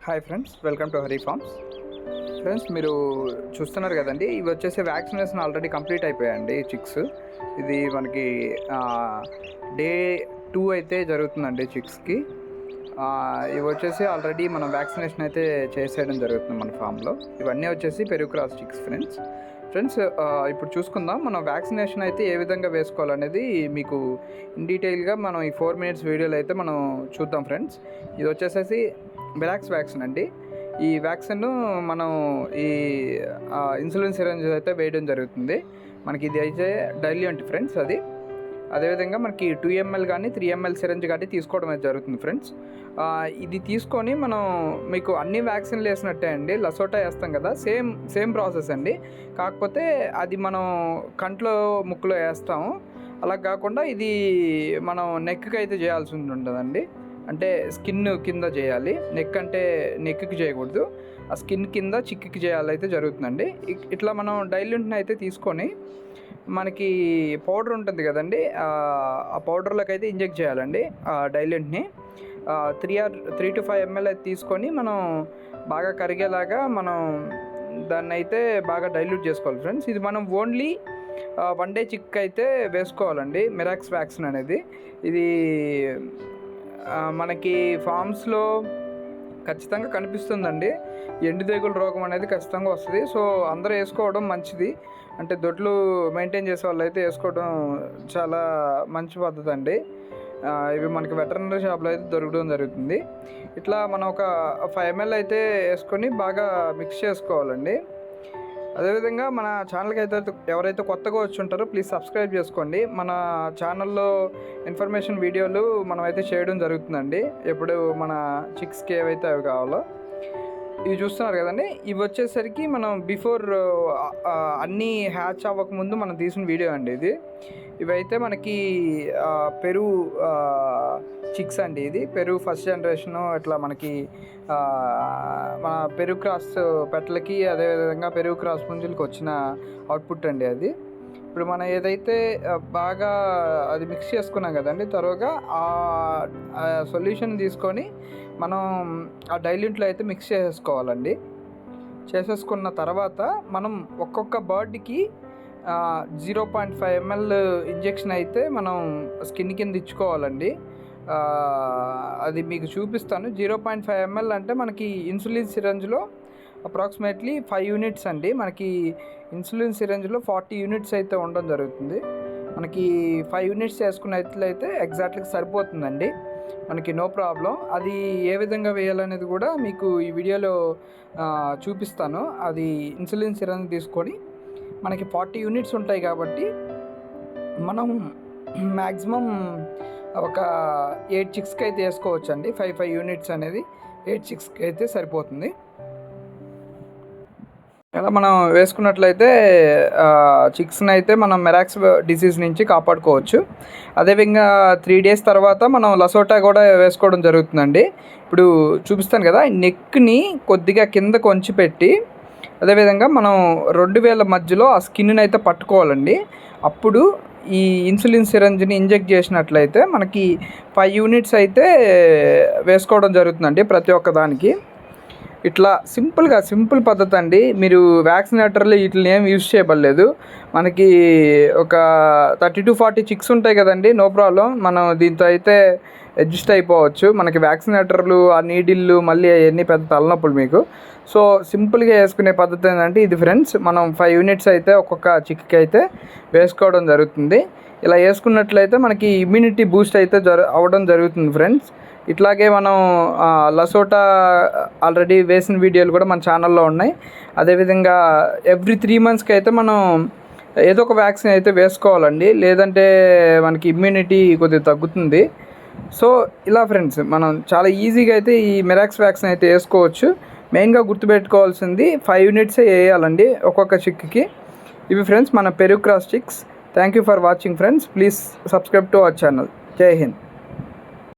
Hi friends, welcome to Hari farms. Friends, మీరు చూస్తున్నారు కదండి, ఇవి వచ్చేసి వ్యాక్సినేషన్ ఆల్రెడీ కంప్లీట్ అయిపోయాయండి చిక్స్. ఇది మనకి డే 2 అయితే జరుగుతుందండి చిక్స్కి. ఇవి వచ్చేసి ఆల్రెడీ మనం వ్యాక్సినేషన్ అయితే చేసేయడం జరుగుతుంది మన ఫామ్లో. ఇవన్నీ వచ్చేసి పెరుగు క్రాస్ చిక్స్ ఫ్రెండ్స్. ఇప్పుడు చూసుకుందాం మనం వ్యాక్సినేషన్ అయితే ఏ విధంగా వేసుకోవాలనేది మీకు ఇన్ డీటెయిల్గా మనం ఈ 4 minutes వీడియోలో అయితే మనం చూద్దాం ఫ్రెండ్స్. ఇది వచ్చేసేసి మిరాక్స్ వ్యాక్సిన్ అండి. ఈ వ్యాక్సిన్ మనం ఈ ఇన్సులిన్ సిరంజ్ అయితే వేయడం జరుగుతుంది. మనకి ఇది అయితే డైల్యూంట్ ఫ్రెండ్స్. అదేవిధంగా మనకి 2 ml కానీ 3 ml సిరంజ్ కానీ తీసుకోవడం అయితే జరుగుతుంది ఫ్రెండ్స్. ఇది తీసుకొని మనం మీకు అన్ని వ్యాక్సిన్లు వేసినట్టే అండి. లసోటా వేస్తాం కదా, సేమ్ ప్రాసెస్ అండి. కాకపోతే అది మనం కంట్లో ముక్కులో వేస్తాము. అలా కాకుండా ఇది మనం నెక్కి అయితే చేయాల్సి ఉంటుందండి. అంటే స్కిన్ కింద చేయాలి. నెక్కి చేయకూడదు, ఆ స్కిన్ కింద చిక్కి చేయాలైతే జరుగుతుందండి. ఇట్లా మనం డైల్యూంట్ని అయితే తీసుకొని మనకి పౌడర్ ఉంటుంది కదండి, ఆ పౌడర్లోకి అయితే ఇంజెక్ట్ చేయాలండి ఆ డైల్యూంట్ని. 3 to 5 ml అయితే తీసుకొని మనం బాగా కరిగేలాగా మనం దాన్ని అయితే బాగా డైల్యూట్ చేసుకోవాలి ఫ్రెండ్స్. ఇది మనం ఓన్లీ 1 day చిక్ అయితే వేసుకోవాలండి మిరాక్స్ వ్యాక్సిన్ అనేది. ఇది మనకి ఫామ్స్లో ఖచ్చితంగా కనిపిస్తుందండి. ఎండు తెగులు రోగం అనేది ఖచ్చితంగా వస్తుంది. సో అందరూ వేసుకోవడం మంచిది. అంటే దొడ్లు మెయింటైన్ చేసే వాళ్ళు అయితే వేసుకోవడం చాలా మంచి పద్ధతి అండి. ఇవి మనకి వెటర్నరీ షాప్లో అయితే దొరకడం జరుగుతుంది. ఇట్లా మనం ఒక 5 ml అయితే వేసుకొని బాగా మిక్స్ చేసుకోవాలండి. అదేవిధంగా మన ఛానల్కి అయితే ఎవరైతే కొత్తగా వచ్చి ఉంటారో ప్లీజ్ సబ్స్క్రైబ్ చేసుకోండి. మన ఛానల్లో ఇన్ఫర్మేషన్ వీడియోలు మనం అయితే చేయడం జరుగుతుందండి. ఎప్పుడు మన చిక్స్కి ఏవైతే అవి కావాలో ఇవి చూస్తున్నారు కదండి. ఇవి వచ్చేసరికి మనం బిఫోర్ అన్నీ హ్యాచ్ అవ్వకముందు మనం తీసిన వీడియో అండి ఇది. ఇవైతే మనకి పెరుగు చిక్స్ అండి. ఇది పెరుగు ఫస్ట్ జనరేషను. ఇట్లా మనకి మన పెరుగు క్రాస్ పెట్టలకి, అదేవిధంగా పెరుగు క్రాస్ పుంజులకి వచ్చిన అవుట్పుట్ అండి అది. ఇప్పుడు మనం ఏదైతే బాగా అది మిక్స్ చేసుకున్నాం కదండి, తర్వాత ఆ సొల్యూషన్ తీసుకొని మనం ఆ డైల్యూంట్లో అయితే మిక్స్ చేసేసుకోవాలండి. చేసేసుకున్న తర్వాత మనం ఒక్కొక్క బర్డ్కి 0.5 ml ఇంజెక్షన్ అయితే మనం స్కిన్ కింద ఇచ్చుకోవాలండి. అది మీకు చూపిస్తాను. 0.5 ml అంటే మనకి ఇన్సులిన్ సిరంజ్లో అప్రాక్సిమేట్లీ 5 units అండి. మనకి ఇన్సులిన్ సిరంజ్లో 40 units అయితే ఉండడం జరుగుతుంది. మనకి 5 units వేసుకున్నట్లయితే ఎగ్జాక్ట్గా సరిపోతుందండి. మనకి నో ప్రాబ్లం. అది ఏ విధంగా వేయాలనేది కూడా మీకు ఈ వీడియోలో చూపిస్తాను. అది ఇన్సులిన్ సిరంజ్ తీసుకొని మనకి 40 units ఉంటాయి కాబట్టి మనం మ్యాక్సిమం ఒక 8 chicks అయితే వేసుకోవచ్చు అండి. 5 units అనేది 8 chicks అయితే సరిపోతుంది. ఇలా మనం వేసుకున్నట్లయితే చిక్స్ని అయితే మనం మెరాక్స్ డిసీజ్ నుంచి కాపాడుకోవచ్చు. అదేవిధంగా 3 days తర్వాత మనం లసోటా కూడా వేసుకోవడం జరుగుతుందండి. ఇప్పుడు చూపిస్తాను కదా, నెక్ని కొద్దిగా కింద కొంచెం పెట్టి, అదేవిధంగా మనం 2 వేల మధ్యలో ఆ స్కిన్ని అయితే పట్టుకోవాలండి. అప్పుడు ఈ ఇన్సులిన్ సిరంజ్ని ఇంజెక్ట్ చేసినట్లయితే మనకి 5 units అయితే వేసుకోవడం జరుగుతుందండి ప్రతి ఒక్క దానికి. ఇట్లా సింపుల్ పద్ధతి అండి. మీరు వ్యాక్సినేటర్లు వీటిని ఏం యూజ్ చేయబడలేదు. మనకి ఒక 30 to 40 chicks ఉంటాయి కదండి, నో ప్రాబ్లం. మనం దీంతో అయితే అడ్జస్ట్ అయిపోవచ్చు. మనకి వ్యాక్సినేటర్లు, ఆ నీడిల్లు, మళ్ళీ అవన్నీ పెద్ద తలనొప్పులు మీకు. సో సింపుల్గా వేసుకునే పద్ధతి ఏంటంటే ఇది ఫ్రెండ్స్. మనం 5 units అయితే ఒక్కొక్క చిక్కి అయితే వేసుకోవడం జరుగుతుంది. ఇలా వేసుకున్నట్లయితే మనకి ఇమ్యూనిటీ బూస్ట్ అయితే అవ్వడం జరుగుతుంది ఫ్రెండ్స్. ఇట్లాగే మనం లసోటా ఆల్రెడీ వేసిన వీడియోలు కూడా మన ఛానల్లో ఉన్నాయి. అదేవిధంగా ఎవ్రీ 3 monthsకి అయితే మనం ఏదో ఒక వ్యాక్సిన్ అయితే వేసుకోవాలండి, లేదంటే మనకి ఇమ్యూనిటీ కొద్దిగా తగ్గుతుంది. సో ఇలా ఫ్రెండ్స్ మనం చాలా ఈజీగా అయితే ఈ మిరాక్స్ వ్యాక్సిన్ అయితే వేసుకోవచ్చు. మెయిన్గా గుర్తుపెట్టుకోవాల్సింది 5 units వేయాలండి ఒక్కొక్క చిక్కి. ఇవి ఫ్రెండ్స్ మన పెరుగు cross chicks. Thank you for watching friends. Please subscribe to our channel. జై హింద్.